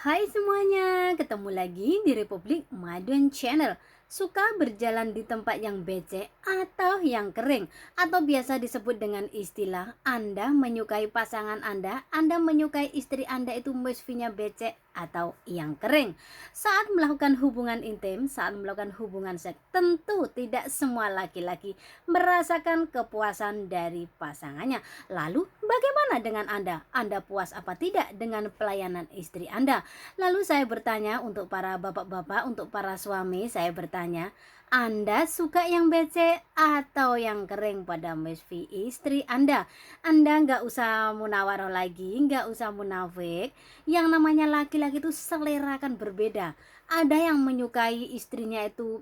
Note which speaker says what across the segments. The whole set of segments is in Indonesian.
Speaker 1: Hai semuanya, ketemu lagi di Republik Maduan Channel. Suka berjalan di tempat yang becek atau yang kering, atau biasa disebut dengan istilah Anda menyukai pasangan Anda menyukai istri Anda itu mestinya becek atau yang kering. Saat melakukan hubungan intim, saat melakukan hubungan seks, tentu tidak semua laki-laki merasakan kepuasan dari pasangannya. Lalu bagaimana dengan Anda? Anda puas apa tidak dengan pelayanan istri Anda? Lalu saya bertanya untuk para bapak-bapak, untuk para suami, saya bertanya, Anda suka yang becek atau yang kering pada mesfi istri Anda? Anda nggak usah munawaroh lagi, nggak usah munafik. Yang namanya laki-laki itu selera kan berbeda. Ada yang menyukai istrinya itu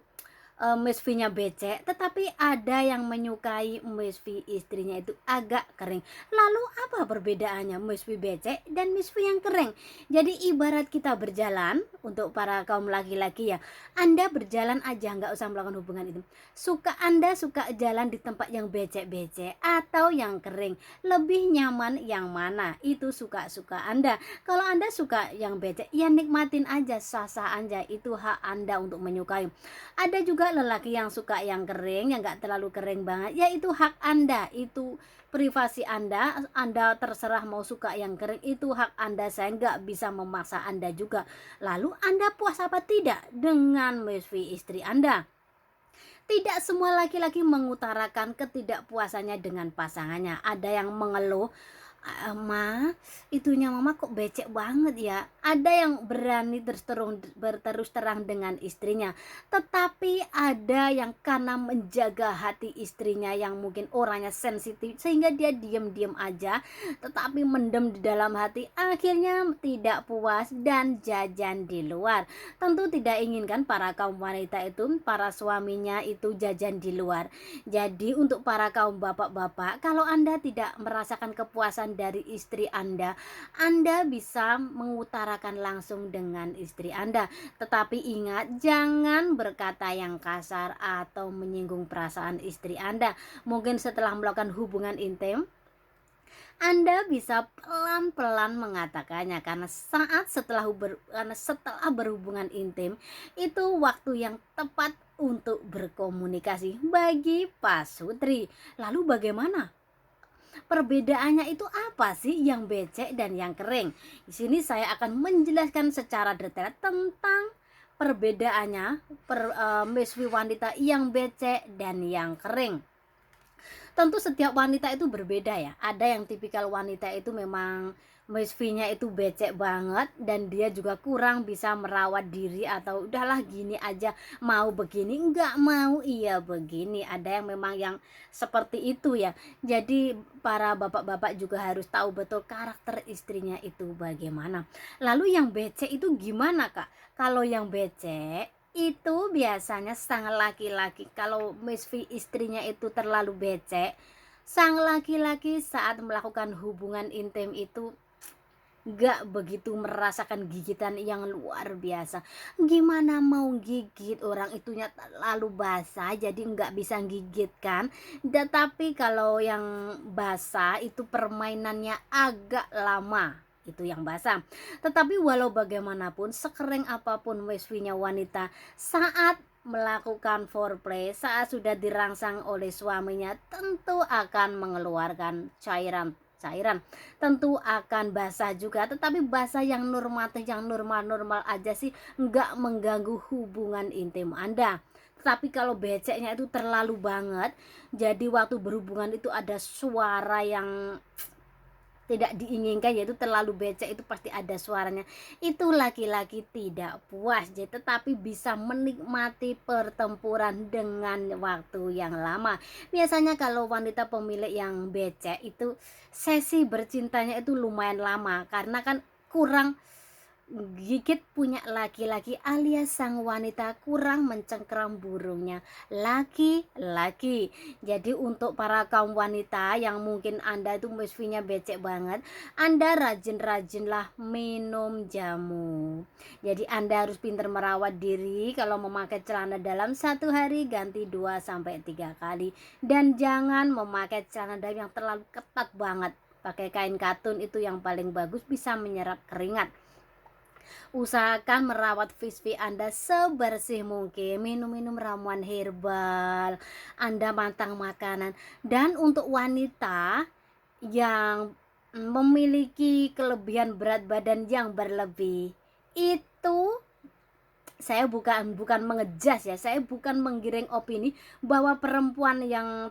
Speaker 1: mesfinya becek, tetapi ada yang menyukai mesfi istrinya itu agak kering. Lalu apa perbedaannya mesfi becek dan mesfi yang kering? Jadi ibarat kita berjalan, untuk para kaum laki-laki ya, Anda berjalan aja nggak usah melakukan hubungan itu. Anda suka jalan di tempat yang becek-becek atau yang kering? Lebih nyaman yang mana? Itu suka-suka Anda. Kalau Anda suka yang becek, ya nikmatin aja, sah-sah aja. Itu hak Anda untuk menyukai. Ada juga lelaki yang suka yang kering, yang nggak terlalu kering banget, ya itu hak Anda, itu privasi Anda. Anda terserah mau suka yang kering, itu hak Anda, saya nggak bisa memaksa Anda juga. Lalu Anda puas apa tidak dengan mesfi istri Anda? Tidak semua laki-laki mengutarakan ketidakpuasannya dengan pasangannya. Ada yang mengeluh, Ma, itunya mama kok becek banget ya. Ada yang berani berterus terang dengan istrinya. Tetapi ada yang karena menjaga hati istrinya yang mungkin orangnya sensitif, sehingga dia diam-diam aja, tetapi mendem di dalam hati. Akhirnya tidak puas dan jajan di luar. Tentu tidak inginkan para kaum wanita itu, para suaminya itu jajan di luar. Jadi untuk para kaum bapak-bapak, kalau Anda tidak merasakan kepuasan dari istri Anda bisa mengutarakan langsung dengan istri Anda. Tetapi ingat, jangan berkata yang kasar atau menyinggung perasaan istri Anda. Mungkin setelah melakukan hubungan intim, Anda bisa pelan-pelan mengatakannya, karena setelah berhubungan intim itu waktu yang tepat untuk berkomunikasi bagi Pak Sutri. Lalu bagaimana? Perbedaannya itu apa sih yang becek dan yang kering? Di sini saya akan menjelaskan secara detail tentang perbedaannya meswi wanita yang becek dan yang kering. Tentu setiap wanita itu berbeda ya. Ada yang tipikal wanita itu memang mesfinya itu becek banget, dan dia juga kurang bisa merawat diri, atau udahlah gini aja, mau begini enggak mau iya begini. Ada yang memang yang seperti itu ya. Jadi para bapak-bapak juga harus tahu betul karakter istrinya itu bagaimana. Lalu yang becek itu gimana, Kak? Kalau yang becek itu biasanya sang laki-laki, kalau misfi istrinya itu terlalu becek, sang laki-laki saat melakukan hubungan intim itu gak begitu merasakan gigitan yang luar biasa. Gimana mau gigit, orang itunya terlalu basah jadi nggak bisa gigit kan. Tetapi kalau yang basah itu permainannya agak lama, itu yang basah. Tetapi walau bagaimanapun, sekering apapun meswinya wanita, saat melakukan foreplay, saat sudah dirangsang oleh suaminya, tentu akan mengeluarkan cairan, tentu akan basah juga, tetapi basah yang normatif, yang normal-normal aja sih, nggak mengganggu hubungan intim Anda. Tapi kalau beceknya itu terlalu banget, jadi waktu berhubungan itu ada suara yang tidak diinginkan, yaitu terlalu becek, itu pasti ada suaranya. Itu laki-laki tidak puas, jadi tetapi bisa menikmati pertempuran dengan waktu yang lama. Biasanya kalau wanita pemilik yang becek itu sesi bercintanya itu lumayan lama, karena kan kurang gigit punya laki-laki, alias sang wanita kurang mencengkeram burungnya laki-laki. Jadi untuk para kaum wanita yang mungkin Anda itu mesfinya becek banget, Anda rajin-rajinlah minum jamu. Jadi Anda harus pintar merawat diri. Kalau memakai celana dalam, satu hari ganti 2 sampai 3 kali. Dan jangan memakai celana dalam yang terlalu ketat banget. Pakai kain katun itu yang paling bagus, bisa menyerap keringat. Usahakan merawat fishwi Anda sebersih mungkin, minum-minum ramuan herbal, Anda matang makanan. Dan untuk wanita yang memiliki kelebihan berat badan yang berlebih, itu saya bukan mengejas ya, saya bukan menggiring opini bahwa perempuan yang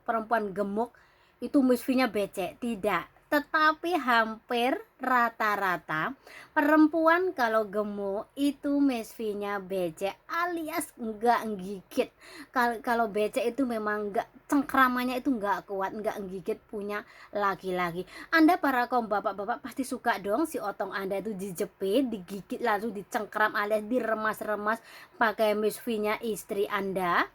Speaker 1: perempuan gemuk itu misfinya becek, tidak. Tetapi hampir rata-rata perempuan kalau gemuk itu misfinya becek alias enggak gigit. Kalau becek itu memang enggak, cengkramannya itu enggak kuat, enggak gigit punya laki-laki. Anda para kaum bapak-bapak pasti suka dong si otong Anda itu dijepit, digigit, langsung dicengkram alias diremas-remas pakai misfinya istri Anda.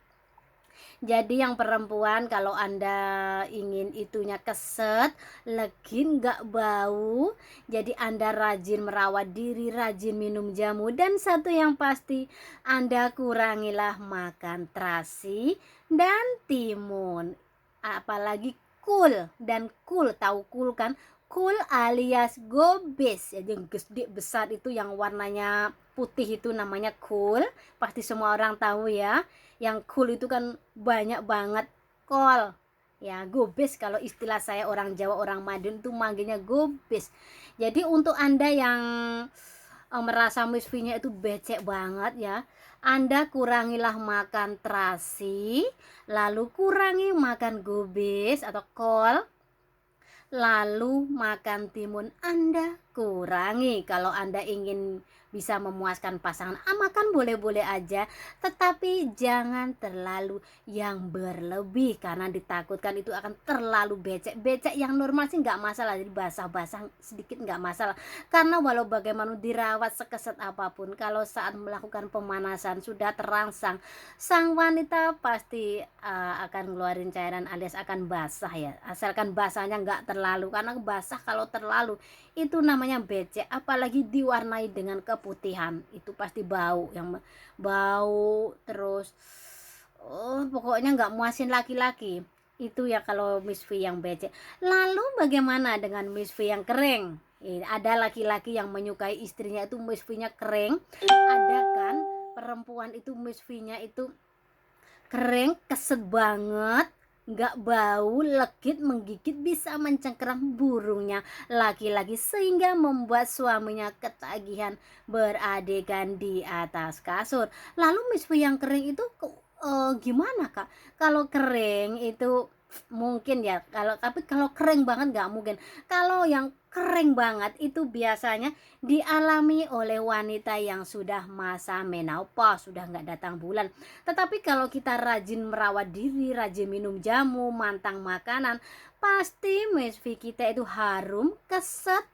Speaker 1: Jadi yang perempuan kalau Anda ingin itunya keset, legin, nggak bau, jadi Anda rajin merawat diri, rajin minum jamu, dan satu yang pasti Anda kurangilah makan terasi dan timun. Apalagi kul dan kul, tahu kul kan? Kul alias gobes, jadi yang gede besar itu yang warnanya putih itu namanya kul, pasti semua orang tahu ya. Yang cool itu kan banyak banget kol ya, gobes kalau istilah saya orang Jawa, orang Madiun itu manggilnya gobes. Jadi untuk Anda yang merasa misfinya itu becek banget ya, Anda kurangilah makan terasi, lalu kurangi makan gobes atau kol, lalu makan timun Anda kurangi. Kalau Anda ingin bisa memuaskan pasangan, makan boleh-boleh aja, tetapi jangan terlalu yang berlebih karena ditakutkan itu akan terlalu becek. Becek yang normal sih nggak masalah, jadi basah-basah sedikit nggak masalah, karena walau bagaimana dirawat sekeset apapun, kalau saat melakukan pemanasan sudah terangsang, sang wanita pasti akan ngeluarin cairan alias akan basah ya, asalkan basahnya nggak terlalu, karena basah kalau terlalu itu namanya becek, apalagi diwarnai dengan keputihan itu pasti bau, yang bau terus pokoknya nggak muasin laki-laki itu ya kalau misfi yang becek. Lalu bagaimana dengan misfi yang kering? Ada laki-laki yang menyukai istrinya itu misfinya kering, ada kan perempuan itu misfinya itu kering, keset banget, nggak bau, legit, menggigit, bisa mencengkeram burungnya laki-laki sehingga membuat suaminya ketagihan beradegan di atas kasur. Lalu misfi yang kering itu gimana kak? Kalau kering itu mungkin ya, tapi kalau kering banget nggak mungkin. Kalau yang kering banget itu biasanya dialami oleh wanita yang sudah masa menopause, sudah nggak datang bulan. Tetapi kalau kita rajin merawat diri, rajin minum jamu, mantang makanan, pasti misfi kita itu harum, keset,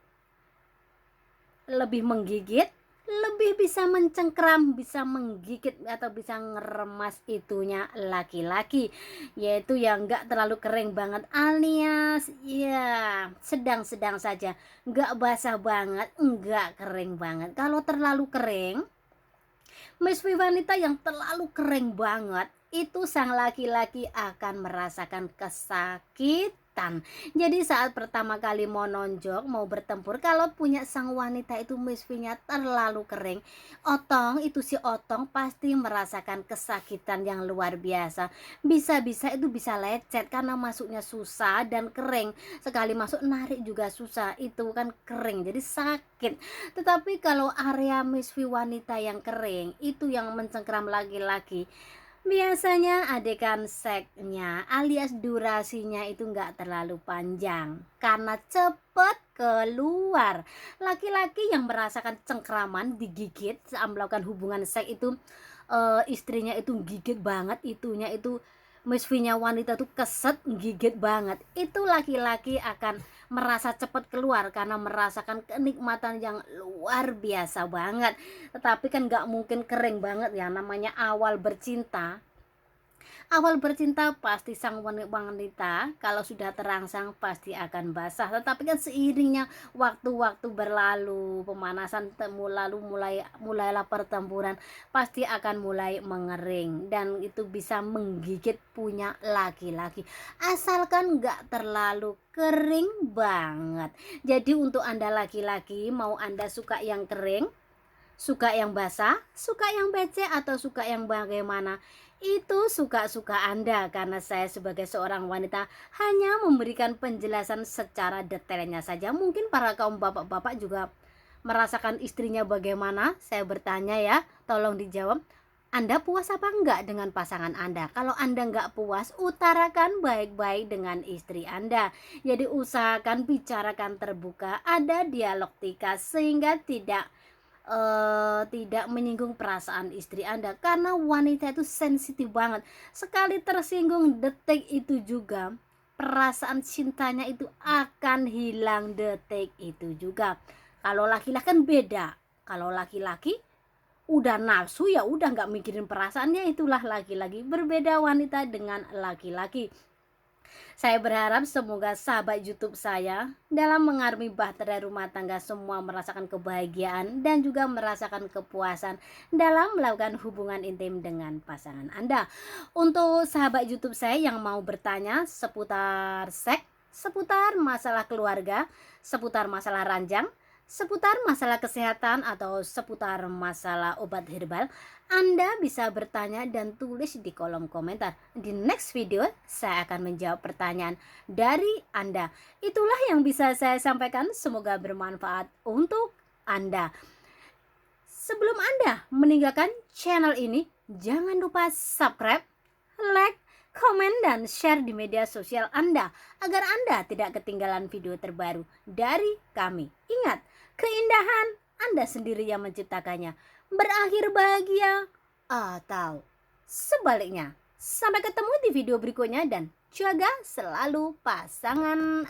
Speaker 1: lebih menggigit, lebih bisa mencengkram, bisa menggigit atau bisa ngeremas itunya laki-laki, yaitu yang enggak terlalu kering banget alias ya sedang-sedang saja, enggak basah banget, enggak kering banget. Kalau terlalu kering, misfi wanita yang terlalu kering banget itu sang laki-laki akan merasakan kesakitan. Jadi saat pertama kali mau nonjok, mau bertempur, kalau punya sang wanita itu misfinya terlalu kering, otong itu si otong pasti merasakan kesakitan yang luar biasa. Bisa-bisa itu bisa lecet karena masuknya susah dan kering. Sekali masuk narik juga susah, itu kan kering jadi sakit. Tetapi kalau area misfi wanita yang kering itu yang mencengkeram laki-laki, biasanya adegan seksnya alias durasinya itu nggak terlalu panjang karena cepet keluar. Laki-laki yang merasakan cengkraman digigit saat melakukan hubungan seks itu, istrinya itu gigit banget, itunya itu misfinya wanita tuh keset gigit banget, itu laki-laki akan merasa cepat keluar karena merasakan kenikmatan yang luar biasa banget. Tetapi kan nggak mungkin kering banget ya, namanya awal bercinta Awal bercinta pasti sang wanita kalau sudah terangsang pasti akan basah, tetapi kan seiringnya waktu-waktu berlalu, pemanasan mulailah pertempuran, pasti akan mulai mengering dan itu bisa menggigit punya laki-laki. Asalkan nggak terlalu kering banget. Jadi untuk Anda laki-laki, mau Anda suka yang kering, suka yang basah, suka yang becek, atau suka yang bagaimana, itu suka-suka Anda, karena saya sebagai seorang wanita hanya memberikan penjelasan secara detailnya saja. Mungkin para kaum bapak-bapak juga merasakan istrinya bagaimana. Saya bertanya ya, tolong dijawab. Anda puas apa enggak dengan pasangan Anda? Kalau Anda enggak puas, utarakan baik-baik dengan istri Anda. Jadi usahakan bicarakan terbuka, ada dialektika sehingga tidak menyinggung perasaan istri Anda, karena wanita itu sensitif banget. Sekali tersinggung detik itu juga perasaan cintanya itu akan hilang detik itu juga. Kalau laki-laki kan beda. Kalau laki-laki udah nafsu ya udah nggak mikirin perasaannya, itulah laki-laki. Berbeda wanita dengan laki-laki. Saya berharap semoga sahabat YouTube saya dalam mengarungi bahtera rumah tangga semua merasakan kebahagiaan dan juga merasakan kepuasan dalam melakukan hubungan intim dengan pasangan Anda. Untuk sahabat YouTube saya yang mau bertanya seputar seks, seputar masalah keluarga, seputar masalah ranjang, seputar masalah kesehatan, atau seputar masalah obat herbal, Anda bisa bertanya dan tulis di kolom komentar. Di next video saya akan menjawab pertanyaan dari Anda. Itulah yang bisa saya sampaikan, semoga bermanfaat untuk Anda. Sebelum Anda meninggalkan channel ini, jangan lupa subscribe, like, komen, dan share di media sosial Anda agar Anda tidak ketinggalan video terbaru dari kami. Ingat, keindahan Anda sendiri yang menciptakannya. Berakhir bahagia atau sebaliknya. Sampai ketemu di video berikutnya dan jaga selalu pasangan